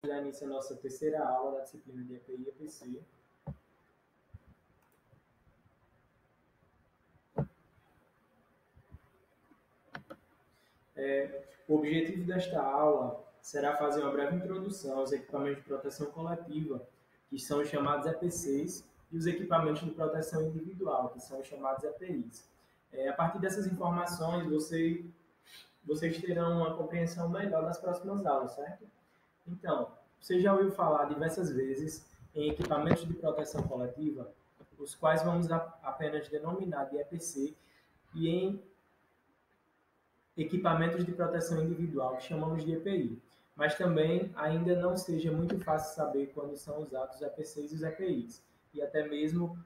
dar início à nossa terceira aula da disciplina de EPI e EPC. O objetivo desta aula será fazer uma breve introdução aos equipamentos de proteção coletiva, que são os chamados EPCs, e os equipamentos de proteção individual, que são os chamados EPIs. A partir dessas informações, vocês terão uma compreensão melhor das próximas aulas, certo? Então, você já ouviu falar diversas vezes em equipamentos de proteção coletiva, os quais vamos apenas denominar de EPC, e em equipamentos de proteção individual, que chamamos de EPI. Mas também ainda não seja muito fácil saber quando são usados os EPCs e os EPIs, e até mesmo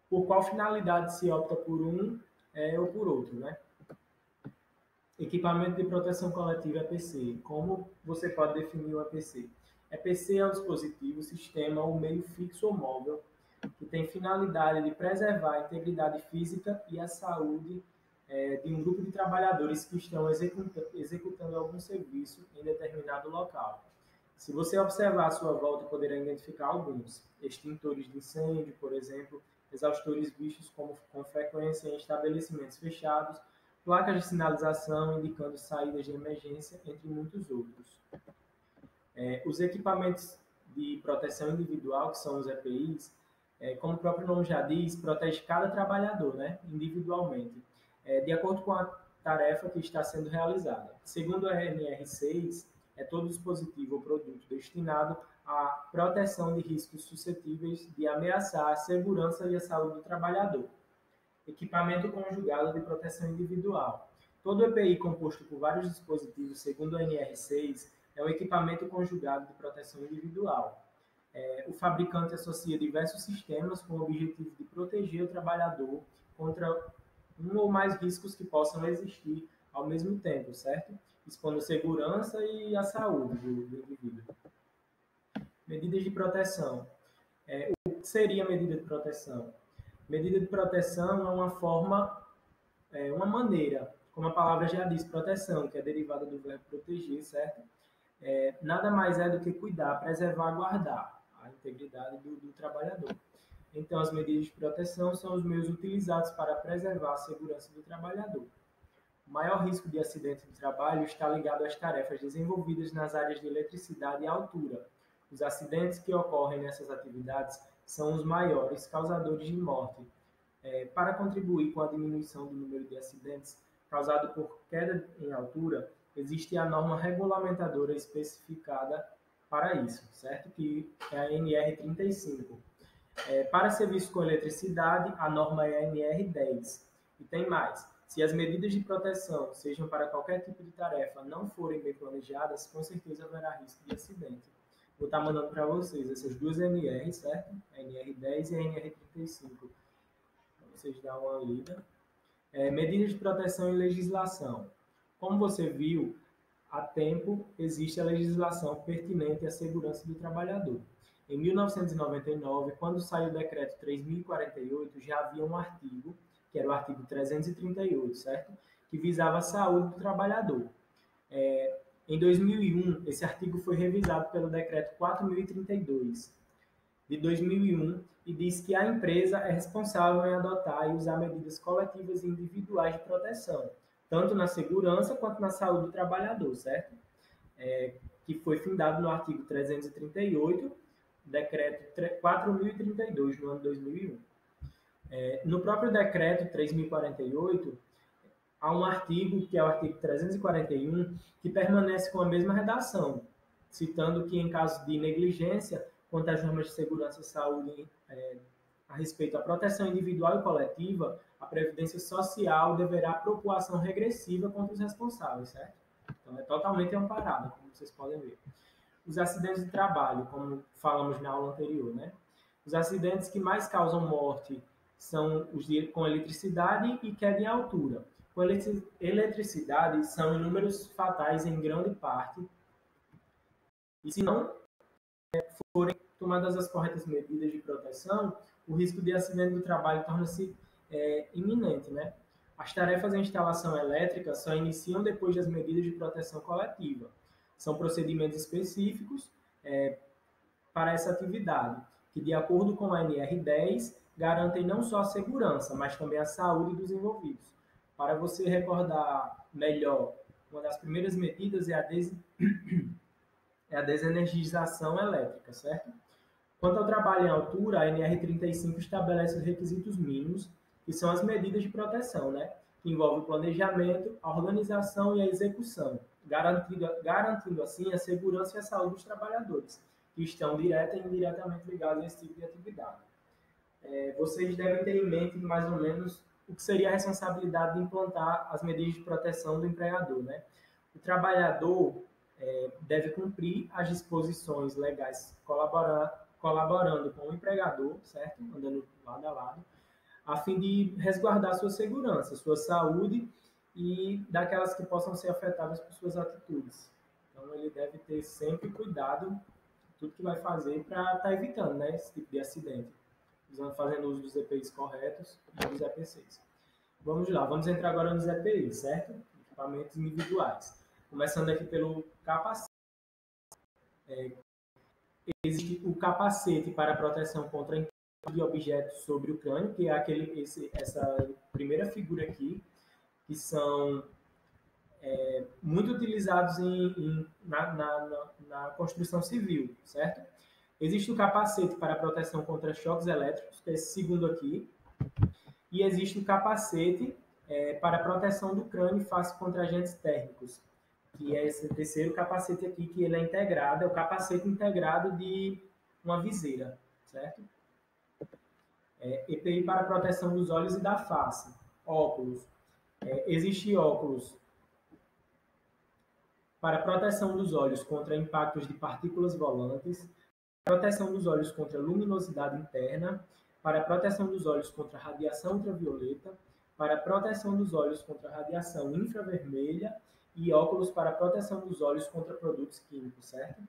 por qual finalidade se opta por um ou por outro, né? Equipamento de proteção coletiva EPC. Como você pode definir o EPC? EPC é um dispositivo, sistema ou meio fixo ou móvel que tem finalidade de preservar a integridade física e a saúde de um grupo de trabalhadores que estão executando algum serviço em determinado local. Se você observar à sua volta, poderá identificar alguns. Extintores de incêndio, por exemplo, exaustores vistos com frequência em estabelecimentos fechados, placas de sinalização indicando saídas de emergência, entre muitos outros. Os equipamentos de proteção individual, que são os EPIs, como o próprio nome já diz, protege cada trabalhador, né, individualmente, de acordo com a tarefa que está sendo realizada. Segundo a NR6, é todo dispositivo ou produto destinado à proteção de riscos suscetíveis de ameaçar a segurança e a saúde do trabalhador. Equipamento conjugado de proteção individual. Todo EPI composto por vários dispositivos, segundo a NR6, é um equipamento conjugado de proteção individual. O fabricante associa diversos sistemas com o objetivo de proteger o trabalhador contra um ou mais riscos que possam existir ao mesmo tempo, certo? Expondo a segurança e a saúde do indivíduo. Medidas de proteção. O que seria medida de proteção? Medida de proteção é uma forma, uma maneira, como a palavra já diz, proteção, que é derivada do verbo proteger, certo? Nada mais é do que cuidar, preservar, guardar a integridade do trabalhador. Então, as medidas de proteção são os meios utilizados para preservar a segurança do trabalhador. O maior risco de acidente de trabalho está ligado às tarefas desenvolvidas nas áreas de eletricidade e altura. Os acidentes que ocorrem nessas atividades são os maiores causadores de morte. Para contribuir com a diminuição do número de acidentes causado por queda em altura, existe a norma regulamentadora especificada para isso, certo? Que é a NR35. Para serviços com eletricidade, a norma é a NR10. E tem mais. Se as medidas de proteção, sejam para qualquer tipo de tarefa, não forem bem planejadas, com certeza haverá risco de acidente. Vou estar mandando para vocês essas duas NRs, certo? A NR10 e a NR35. Para vocês darem uma lida. Medidas de proteção e legislação. Como você viu, há tempo existe a legislação pertinente à segurança do trabalhador. Em 1999, quando saiu o decreto 3048, já havia um artigo, que era o artigo 338, certo? Que visava a saúde do trabalhador. Em 2001, esse artigo foi revisado pelo decreto 4032 de 2001 e diz que a empresa é responsável em adotar e usar medidas coletivas e individuais de proteção, tanto na segurança quanto na saúde do trabalhador, certo? Que foi findado no artigo 338, decreto 4032, no ano 2001. No próprio decreto 3048, há um artigo, que é o artigo 341, que permanece com a mesma redação, citando que, em caso de negligência quanto às normas de segurança e saúde a respeito à proteção individual e coletiva, a Previdência Social deverá propor ação regressiva contra os responsáveis, certo? Então, é totalmente amparado, como vocês podem ver. Os acidentes de trabalho, como falamos na aula anterior, né? Os acidentes que mais causam morte são os com eletricidade e queda em altura. Com eletricidade, são inúmeros fatais em grande parte, e se não forem tomadas as corretas medidas de proteção, o risco de acidente do trabalho torna-se iminente, né? As tarefas em instalação elétrica só iniciam depois das medidas de proteção coletiva. São procedimentos específicos para essa atividade, que, de acordo com a NR10, garantem não só a segurança, mas também a saúde dos envolvidos. Para você recordar melhor, uma das primeiras medidas é a desenergização elétrica, certo? Quanto ao trabalho em altura, a NR35 estabelece os requisitos mínimos, que são as medidas de proteção, né? Que envolvem o planejamento, a organização e a execução, garantindo assim a segurança e a saúde dos trabalhadores, que estão direta e indiretamente ligados a esse tipo de atividade. Vocês devem ter em mente mais ou menos o que seria a responsabilidade de implantar as medidas de proteção do empregador, né? O trabalhador deve cumprir as disposições legais, colaborando com o empregador, certo? Andando lado a lado, a fim de resguardar sua segurança, sua saúde e daquelas que possam ser afetadas por suas atitudes. Então, ele deve ter sempre cuidado tudo que vai fazer para estar evitando, né, esse tipo de acidente, fazendo uso dos EPIs corretos e dos EPCs. Vamos lá, vamos entrar agora nos EPIs, certo? Equipamentos individuais. Começando aqui pelo capacete. Existe o capacete para proteção contra impacto de objetos sobre o crânio, que é essa primeira figura aqui, que são muito utilizados na construção civil, certo? Existe o capacete para proteção contra choques elétricos, que é esse segundo aqui, e existe o capacete para proteção do crânio face contra agentes térmicos, que é esse terceiro capacete aqui, que ele é integrado, é o capacete integrado de uma viseira, certo? EPI para proteção dos olhos e da face. Óculos. Existe óculos para proteção dos olhos contra impactos de partículas volantes, proteção dos olhos contra luminosidade interna, para proteção dos olhos contra radiação ultravioleta, para proteção dos olhos contra radiação infravermelha e óculos para proteção dos olhos contra produtos químicos, certo?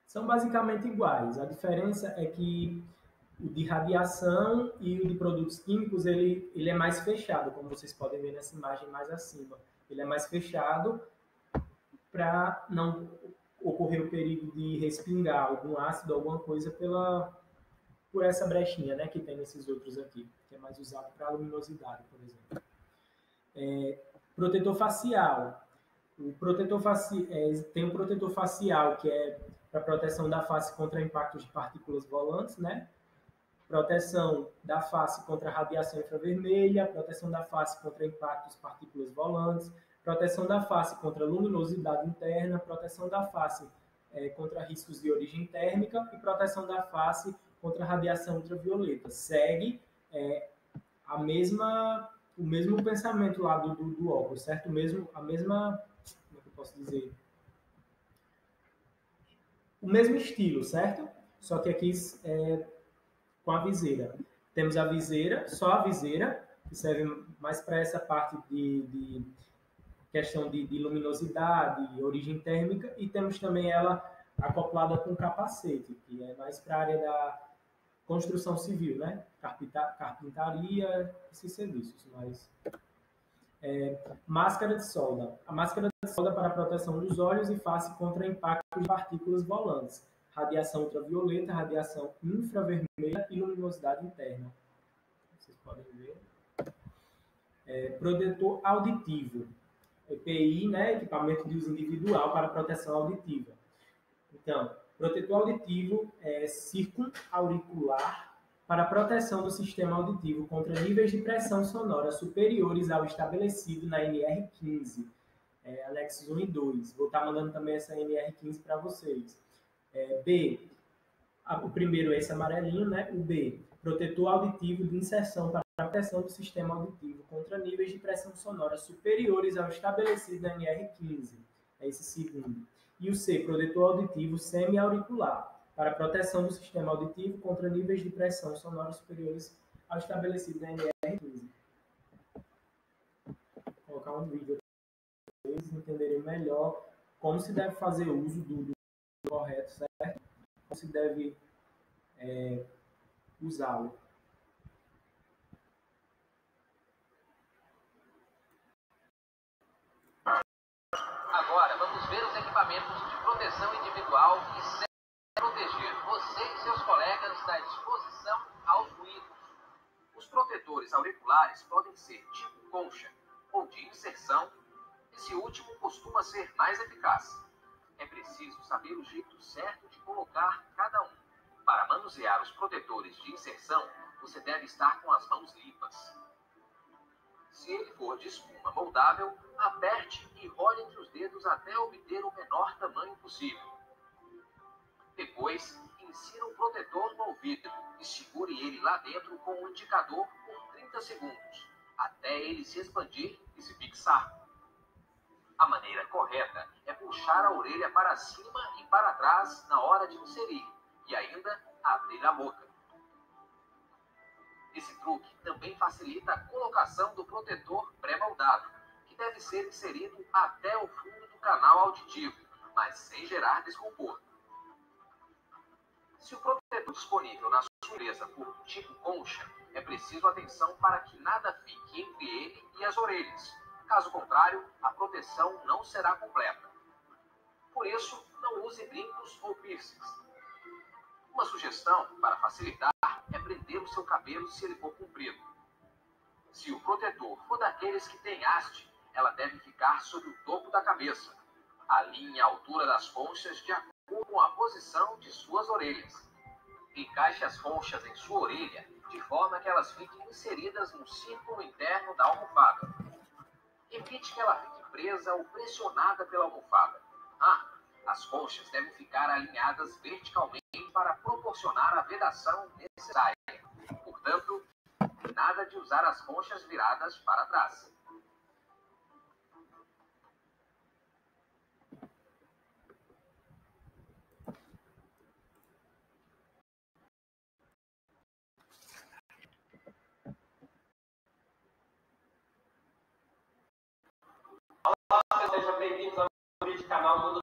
São basicamente iguais. A diferença é que o de radiação e o de produtos químicos, ele é mais fechado, como vocês podem ver nessa imagem mais acima. Ele é mais fechado para não ocorrer o perigo de respingar algum ácido, alguma coisa por essa brechinha, né, que tem nesses outros aqui, que é mais usado para luminosidade, por exemplo. Protetor facial. Tem o protetor facial, que é para proteção da face contra impactos de partículas volantes, né? Proteção da face contra radiação infravermelha, proteção da face contra impactos de partículas volantes, proteção da face contra luminosidade interna, proteção da face contra riscos de origem térmica e proteção da face contra radiação ultravioleta. Segue o mesmo pensamento lá do óculos, certo? Como é que eu posso dizer? O mesmo estilo, certo? Só que aqui com a viseira. Temos a viseira, só a viseira, que serve mais para essa parte de questão de luminosidade, origem térmica, e temos também ela acoplada com capacete, que é mais para a área da construção civil, né? Carpintaria, esses serviços. Máscara de solda. A máscara de solda para a proteção dos olhos e face contra impactos de partículas volantes, radiação ultravioleta, radiação infravermelha e luminosidade interna. Vocês podem ver. Protetor auditivo. EPI, né, equipamento de uso individual para proteção auditiva. Então, protetor auditivo é circunauricular para proteção do sistema auditivo contra níveis de pressão sonora superiores ao estabelecido na NR15, anexos 1 e 2. Vou estar mandando também essa NR15 para vocês. B, o primeiro é esse amarelinho, né? O B, protetor auditivo de inserção para a proteção do sistema auditivo contra níveis de pressão sonora superiores ao estabelecido na NR15. É esse segundo. E o C, protetor auditivo semi-auricular, para proteção do sistema auditivo contra níveis de pressão sonora superiores ao estabelecido na NR15. Vou colocar um vídeo para vocês entenderem melhor como se deve fazer uso do correto, certo? Como se deve usá-lo. Agora, vamos ver os equipamentos equipamentos de proteção individual que servem para proteger você e seus colegas da exposição aos ruídos. Os protetores auriculares podem ser tipo concha ou de inserção. Esse último costuma ser mais eficaz. É preciso saber o jeito certo de colocar cada um. Para manusear os protetores de inserção, você deve estar com as mãos limpas. Se ele for de espuma moldável, aperte e role entre os dedos até obter o menor tamanho possível. Depois, insira um protetor no ouvido e segure ele lá dentro com o indicador por 30 segundos, até ele se expandir e se fixar. A maneira correta é puxar a orelha para cima e para trás na hora de inserir, e ainda abrir a boca. Esse truque também facilita a colocação do protetor pré-moldado, que deve ser inserido até o fundo do canal auditivo, mas sem gerar desconforto. Se o protetor disponível na sua empresa for tipo concha, é preciso atenção para que nada fique entre ele e as orelhas. Caso contrário, a proteção não será completa. Por isso, não use brincos ou piercings. Uma sugestão para facilitar é prender o seu cabelo se ele for comprido. Se o protetor for daqueles que tem haste, ela deve ficar sobre o topo da cabeça. Alinhe a altura das conchas de acordo com a posição de suas orelhas. Encaixe as conchas em sua orelha de forma que elas fiquem inseridas no círculo interno da almofada. Evite que ela fique presa ou pressionada pela almofada. As conchas devem ficar alinhadas verticalmente para proporcionar a vedação necessária. Portanto, nada de usar as conchas viradas para trás. Sejam bem-vindos ao vídeo do canal Mundo.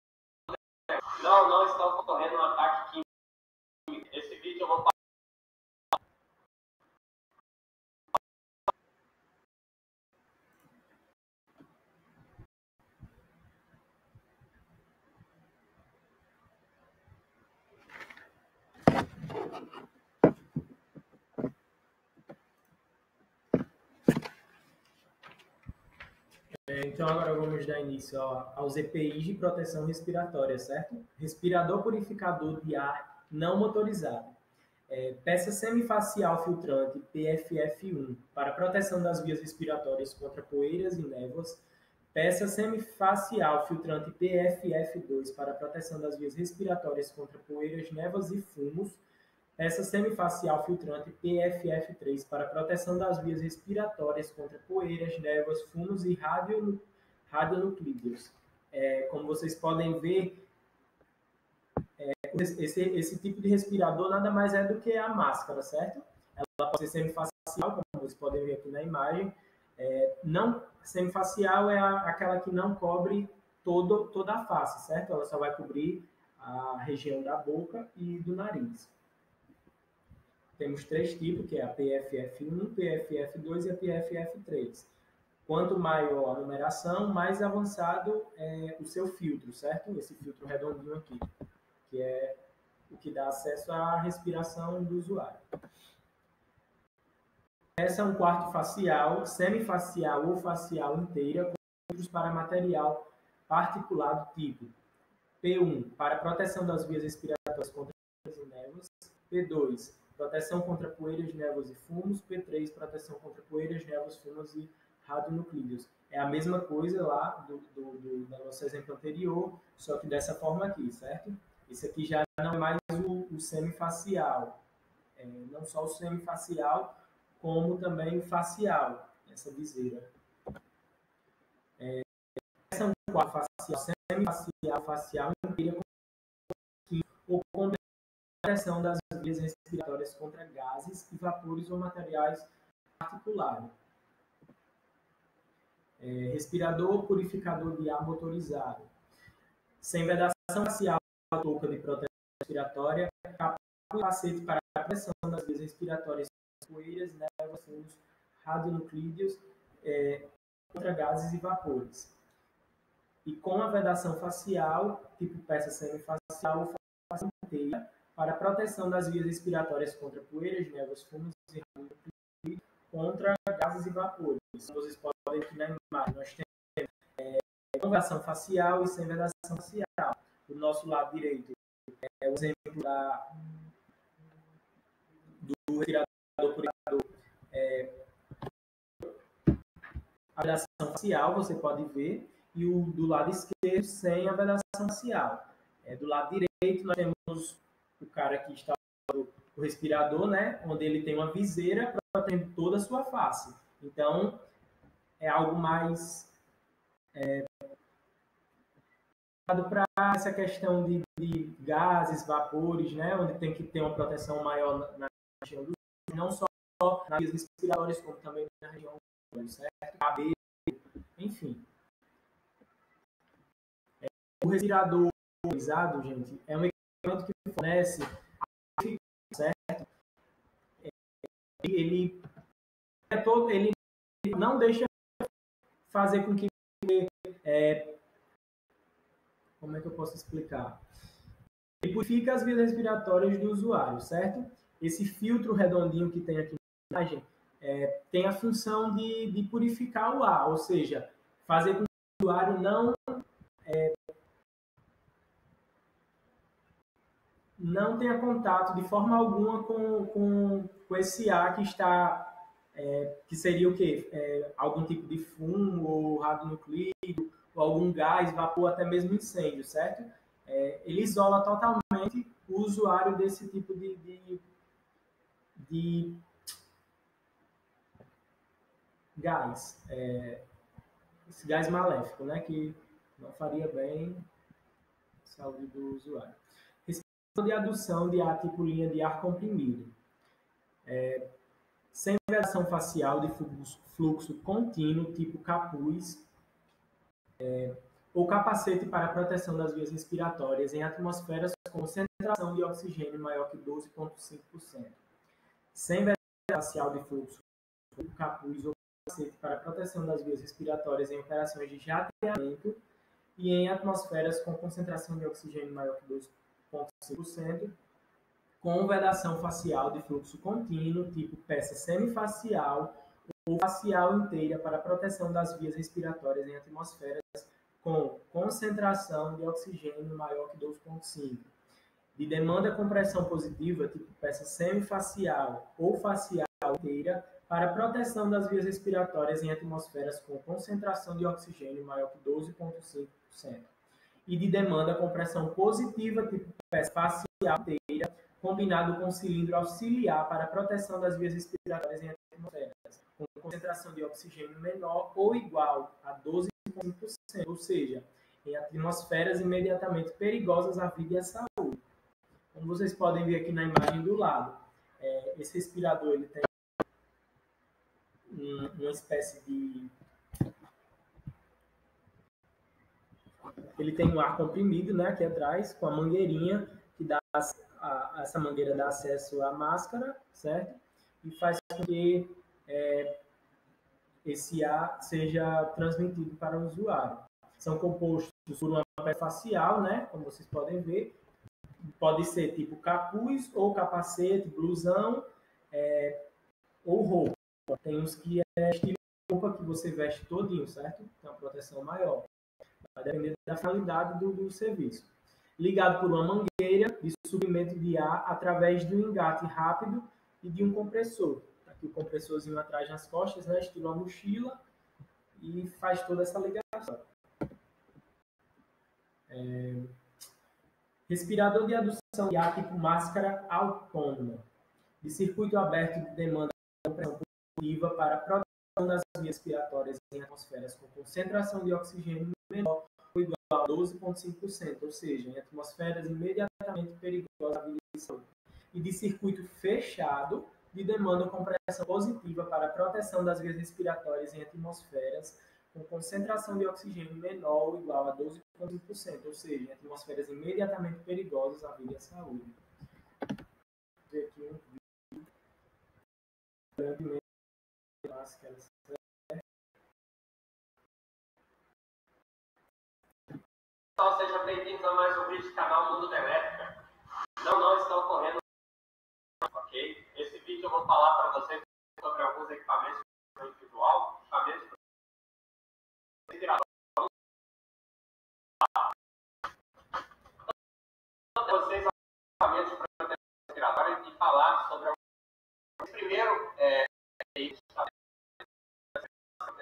Não está ocorrendo um ataque químico. Esse vídeo eu vou falar. Então, agora vamos dar início aos EPIs de proteção respiratória, certo? Respirador purificador de ar não motorizado. Peça semifacial filtrante PFF1 para proteção das vias respiratórias contra poeiras e névoas. Peça semifacial filtrante PFF2 para proteção das vias respiratórias contra poeiras, névoas e fumos. Peça semifacial filtrante PFF3 para proteção das vias respiratórias contra poeiras, névoas, fumos e radionuclídeos. Como vocês podem ver, esse tipo de respirador nada mais é do que a máscara, certo? Ela pode ser semifacial, como vocês podem ver aqui na imagem. Não semifacial é aquela que não cobre toda a face, certo? Ela só vai cobrir a região da boca e do nariz. Temos três tipos, que é a PFF1, PFF2 e a PFF3. Quanto maior a numeração, mais avançado é o seu filtro, certo? Esse filtro redondinho aqui, que é o que dá acesso à respiração do usuário. Essa é um quarto facial, semifacial ou facial inteira, com filtros para material particular do tipo P1, para proteção das vias respiratórias contra poeiras e névoas, P2, proteção contra poeiras, névoas e fumos, P3, proteção contra poeiras, névoas, fumos e radionuclídeos. É a mesma coisa lá do nosso exemplo anterior, só que dessa forma aqui, certo? Esse aqui já não é mais o semifacial. Não só o semifacial, como também o facial, essa viseira. Essa é um quadro facial, semifacial, facial inteira, ou com proteção das vias respiratórias contra gases e vapores ou materiais particulares. Respirador purificador de ar motorizado. Sem vedação facial, touca de proteção respiratória, capacete para a proteção das vias respiratórias, poeiras, névoas, fumos, radionuclídeos, contra gases e vapores. e com a vedação facial, tipo peça semifacial ou facial inteira, para proteção das vias respiratórias contra poeiras, névoas, fumos e contra gases e vapores. Vocês podem ver aqui na imagem, nós temos com vedação facial e sem vedação facial. Do nosso lado direito é o exemplo do respirador purificador. A vedação facial, você pode ver, e o do lado esquerdo sem a vedação facial. Do lado direito, nós temos o cara que está o respirador, né, onde ele tem uma viseira protegendo toda a sua face. Então, é algo mais para essa questão de gases, vapores, né, onde tem que ter uma proteção maior na região dos olhos, não só nas vias respiratórias, como também na região do olho, certo? Cabelo, enfim. O respirador utilizado, gente, é um equipamento que fornece, certo? Ele não deixa fazer com que como é que eu posso explicar? Ele purifica as vias respiratórias do usuário, certo? Esse filtro redondinho que tem aqui na imagem tem a função de purificar o ar, ou seja, fazer com que o usuário não tenha contato de forma alguma com esse ar que está que seria o quê? Algum tipo de fumo ou radionuclídeo, ou algum gás, vapor, até mesmo incêndio, certo? Ele isola totalmente o usuário desse tipo de gás, esse gás maléfico, né? Que não faria bem à saúde do usuário. Respirador de adução de ar tipo linha de ar comprimido. Sem vedação facial de fluxo contínuo, tipo capuz, ou capacete para proteção das vias respiratórias em atmosferas com concentração de oxigênio maior que 12,5%. Sem vedação facial de fluxo, capuz ou capacete para proteção das vias respiratórias em operações de jateamento e em atmosferas com concentração de oxigênio maior que 12,5%, com vedação facial de fluxo contínuo, tipo peça semifacial ou facial inteira para proteção das vias respiratórias em atmosferas com concentração de oxigênio maior que 12,5. De demanda com pressão positiva, tipo peça semifacial ou facial inteira, para proteção das vias respiratórias em atmosferas com concentração de oxigênio maior que 12,5%. E de demanda com pressão positiva, tipo peça facial inteira, combinado com cilindro auxiliar para proteção das vias respiratórias em atmosferas com concentração de oxigênio menor ou igual a 12,5%, ou seja, em atmosferas imediatamente perigosas à vida e à saúde. Como vocês podem ver aqui na imagem do lado, esse respirador ele tem uma espécie de... Ele tem um ar comprimido, né, aqui atrás, com a mangueirinha, que dá essa mangueira dá acesso à máscara, certo? E faz com que esse ar seja transmitido para o usuário. São compostos por uma peça facial, né, como vocês podem ver. Pode ser tipo capuz ou capacete, blusão ou roupa. Tem uns que é estilo roupa que você veste todinho, certo? Tem uma proteção maior. Vai depender da finalidade do serviço. Ligado por uma mangueira de subimento de ar através de um engate rápido e de um compressor. Aqui o compressorzinho atrás nas costas, né, estilo uma mochila, e faz toda essa ligação. Respirador de adução de ar tipo máscara autônoma. De circuito aberto de demanda de compressão positiva para proteção das vias respiratórias em atmosferas com concentração de oxigênio menor ou igual a 12,5%, ou seja, em atmosferas imediatamente perigosas à vida e saúde. E de circuito fechado de demanda com pressão positiva para proteção das vias respiratórias em atmosferas com concentração de oxigênio menor ou igual a 12,5%, ou seja, em atmosferas imediatamente perigosas à vida e à saúde. Vou ver aqui um vídeo brevemente. Pessoal, sejam bem-vindos a mais um vídeo do canal Mundo da Elétrica. Não está ocorrendo, ok? Esse vídeo eu vou falar para vocês sobre alguns equipamentos individual, equipamentos para vocês equipamentos para respirador e falar sobre o primeiro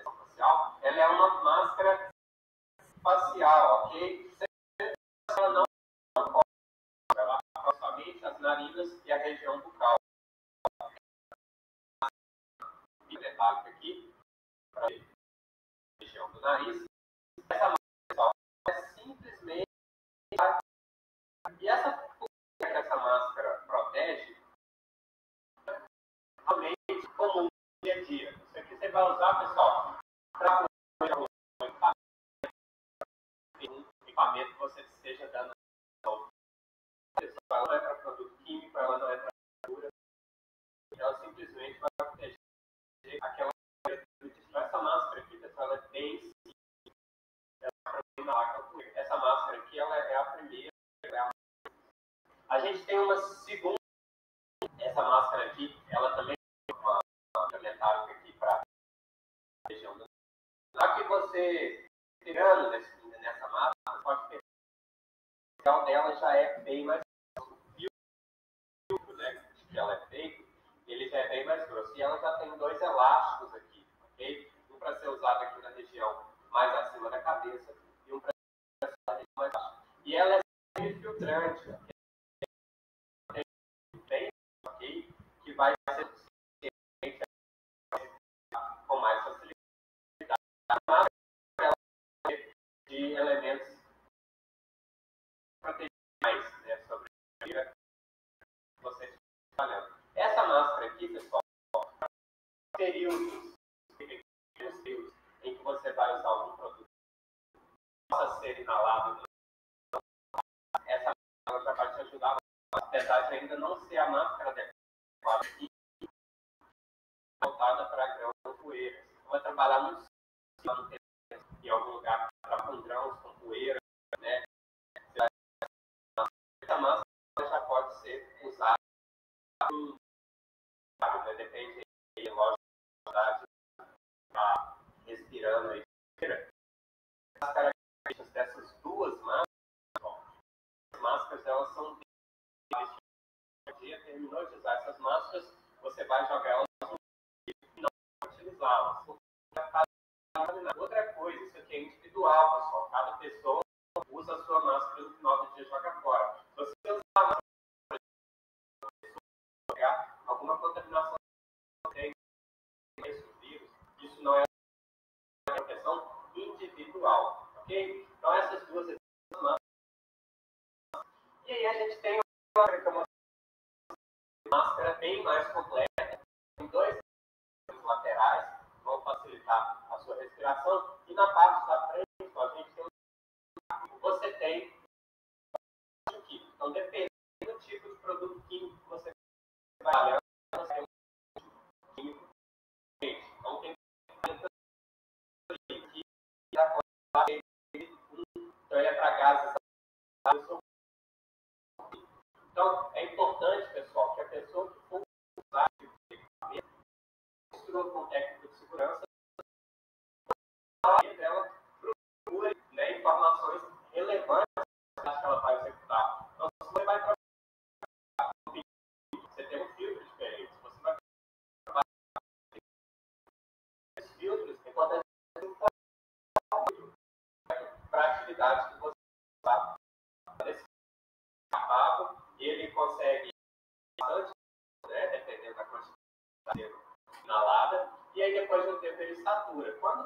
facial. Ela é uma máscara facial, ok? Ela não ela somente as narinas e a região bucal. Metálica aqui, para a região do nariz. Essa máscara é simplesmente. E essa máscara protege, realmente comum no dia a dia. Isso aqui você vai usar, pessoal, para um equipamento que você esteja dando. Ela não é para produto químico, ela não é para cura. Ela simplesmente vai proteger aquela. Essa máscara aqui, pessoal, ela é bem simples. Essa máscara aqui, ela é a primeira. A gente tem uma segunda. Essa máscara aqui, ela também tem uma metálica aqui para a região do. Lá que você, tirando nessa máscara, pode ter. O material dela já é bem mais grosso. O fio, né, que ela é feito, ele já é bem mais grosso. E ela já tem dois elásticos aqui, ok? Um para ser usado aqui na região mais acima da cabeça e um para ser usado na região mais baixa. E ela é filtrante, bem, ok? Que vai ser com mais facilidade de elementos protegidos, né, sobre você trabalhando. Essa máscara aqui, pessoal, períodos em que você vai usar algum produto que possa ser inalado, essa máscara já vai te ajudar, apesar de ainda não ser a máscara adequada e voltada para grãos ou poeiras. Você vai trabalhar muito em algum lugar com grãos, com poeira, né? Essa máscara já pode ser usada, né? Depende da lógica, está respirando aí. As características dessas duas máscaras, as máscaras elas são terminou de usar essas máscaras, você vai jogar elas no e não utilizá-las. Outra coisa, isso aqui é individual, pessoal. Cada pessoa usa a sua máscara no final do dia e joga fora. Se você usar a máscara para jogar alguma contaminação tem esse vírus, isso não é uma questão individual, ok? Então essas duas máscaras. E aí a gente tem uma máscara bem mais completa, com dois laterais, vão facilitar a sua respiração. E na parte da frente, a gente tem você tem aqui. Então, dependendo do tipo de produto químico que você vai trabalhar, você tem um químico diferente. Então, tem que então ele é para gases. Então, é importante, pessoal, que a pessoa que for usar esse equipamento mistura com técnico de segurança, ela procure, né, informações relevantes que ela vai executar. Então, se você vai trabalhar você tem um filtro diferente. Se você vai trabalhar esses filtros, é importante para a atividade que você está nesse capado, ele consegue bastante, né, dependendo da quantidade inalada, e aí depois do tempo ele satura. Quando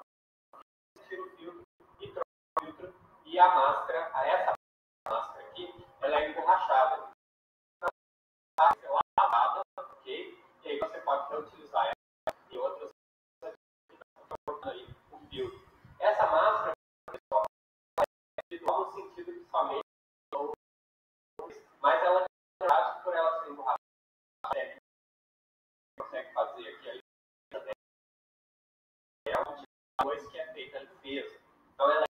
você tira o filtro e troca o filtro, e a máscara, essa máscara aqui, ela é emborrachada. Então, ela é lavada, ok? E aí você pode reutilizar ela em outras atividades. O filtro. Essa máscara, pessoal, é individual no sentido que somente mas ela é por ela ser emborrachada, consegue fazer aqui é um tipo de coisa que é feita a limpeza. Então ela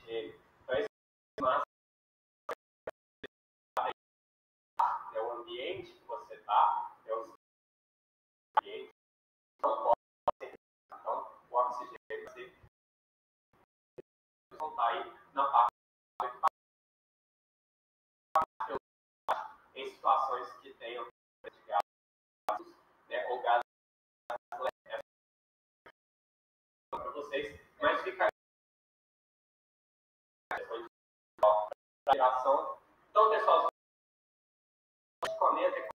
oxigênio. Então, esse máscara é o ambiente que você está, é os ambientes que não podem ser. Então, o oxigênio você não está aí na parte em situações que tenham gases, né, ou gases para vocês, mas fica aí a questão de geração. Então, pessoal, comentem.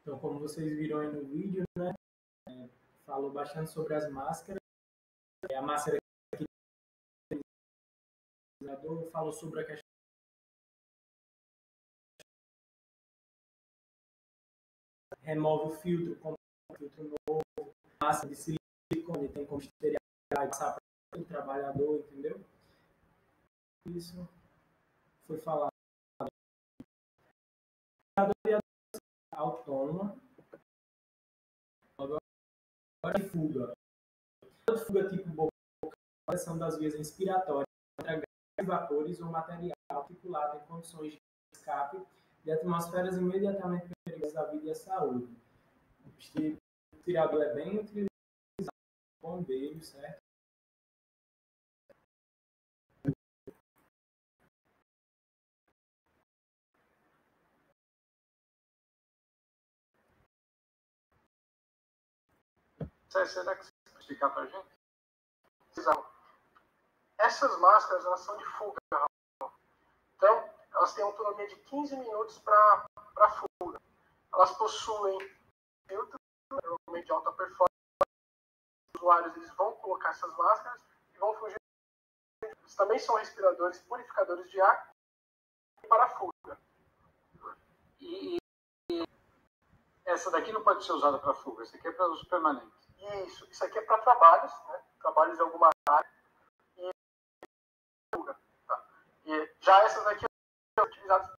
Então, como vocês viram aí no vídeo, né, falou bastante sobre as máscaras. A máscara que o falou sobre a questão remove o filtro, compra um filtro novo, massa de silicone, tem como esterilizar para o trabalhador, entendeu? Isso foi falado. Autônoma. Agora de fuga. Toda fuga tipo boca são das vias inspiratórias contra gases, vapores ou material articulado em condições de escape de atmosferas imediatamente perigosas à vida e à saúde. Este respirador é bem utilizado por bombeiros, certo? Será que você pode explicar para a gente? Essas máscaras, elas são de fuga. Então, elas têm autonomia de 15 minutos para fuga. Elas possuem filtro, normalmente de alta performance. Os usuários eles vão colocar essas máscaras e vão fugir. Eles também são respiradores, purificadores de ar para a fuga. E essa daqui não pode ser usada para fuga, essa aqui é para uso permanente. Isso aqui é para trabalhos, né? Trabalhos em alguma área e fuga. Tá? E já essas daqui são utilizadas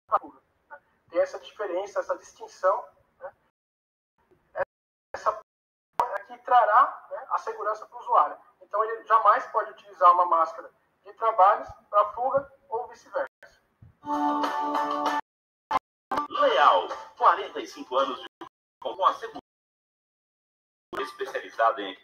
para fuga. Né? Tem essa diferença, essa distinção. Né? Essa aqui trará, né, a segurança para o usuário. Então ele jamais pode utilizar uma máscara de trabalhos para fuga ou vice-versa. Leal, 45 anos com uma segurança especializada em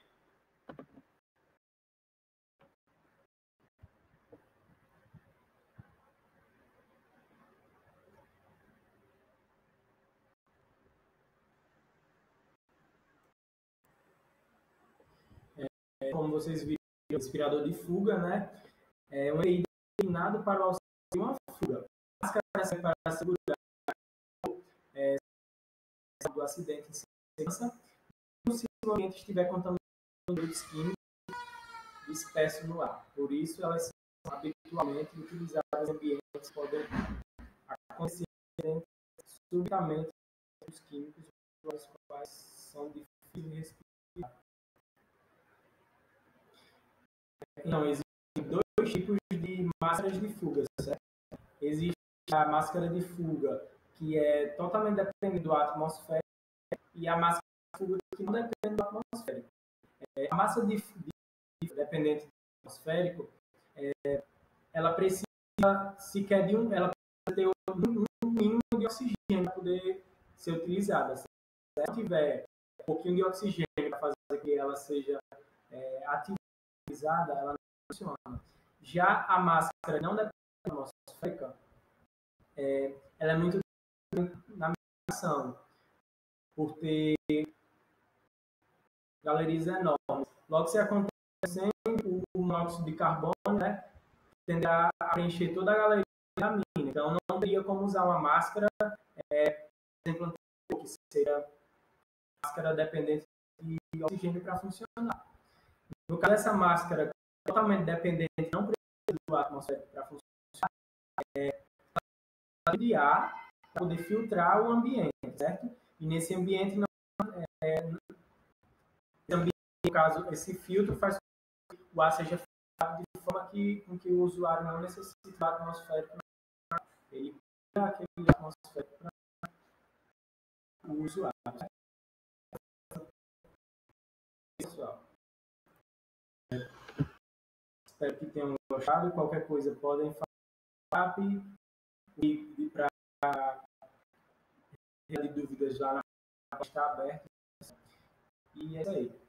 como vocês viram, o respirador de fuga, né? É um EI destinado para o auxílio de uma fuga. A máscara serve para segurar do acidente em segurança, se o ambiente estiver contaminado com produtos químicos dispersos no ar. Por isso, elas são habitualmente utilizadas em ambientes que podem acontecer subitamente os químicos, os quais são difíceis de respirar. Então, existem dois tipos de máscaras de fuga, certo? Existe a máscara de fuga, que é totalmente dependente do atmosférico, e a máscara de fuga que não depende do atmosférico. A máscara de dependente do atmosférico, ela precisa sequer de ela precisa ter um mínimo de oxigênio para poder ser utilizada. Se ela tiver um pouquinho de oxigênio para fazer com que ela seja ativada, ela não funciona. Já a máscara não dependente da atmosférica, ela é muito na medição, por ter galerias enormes. Logo, se acontecer o monóxido de carbono, né, tenderá a preencher toda a galeria da mina. Então, não teria como usar uma máscara, por exemplo, que seria máscara dependente de oxigênio para funcionar. No caso dessa máscara totalmente dependente, não precisa do atmosférico para funcionar, ela de ar para poder filtrar o ambiente, certo? E nesse ambiente, no caso, esse filtro faz com que o ar seja filtrado de forma com que o usuário não necessite do ar atmosférico. Ele tira aquele atmosférico para o usuário. Pessoal, espero que tenham gostado. Qualquer coisa podem falar e para de dúvidas lá na página está aberta. E é isso aí.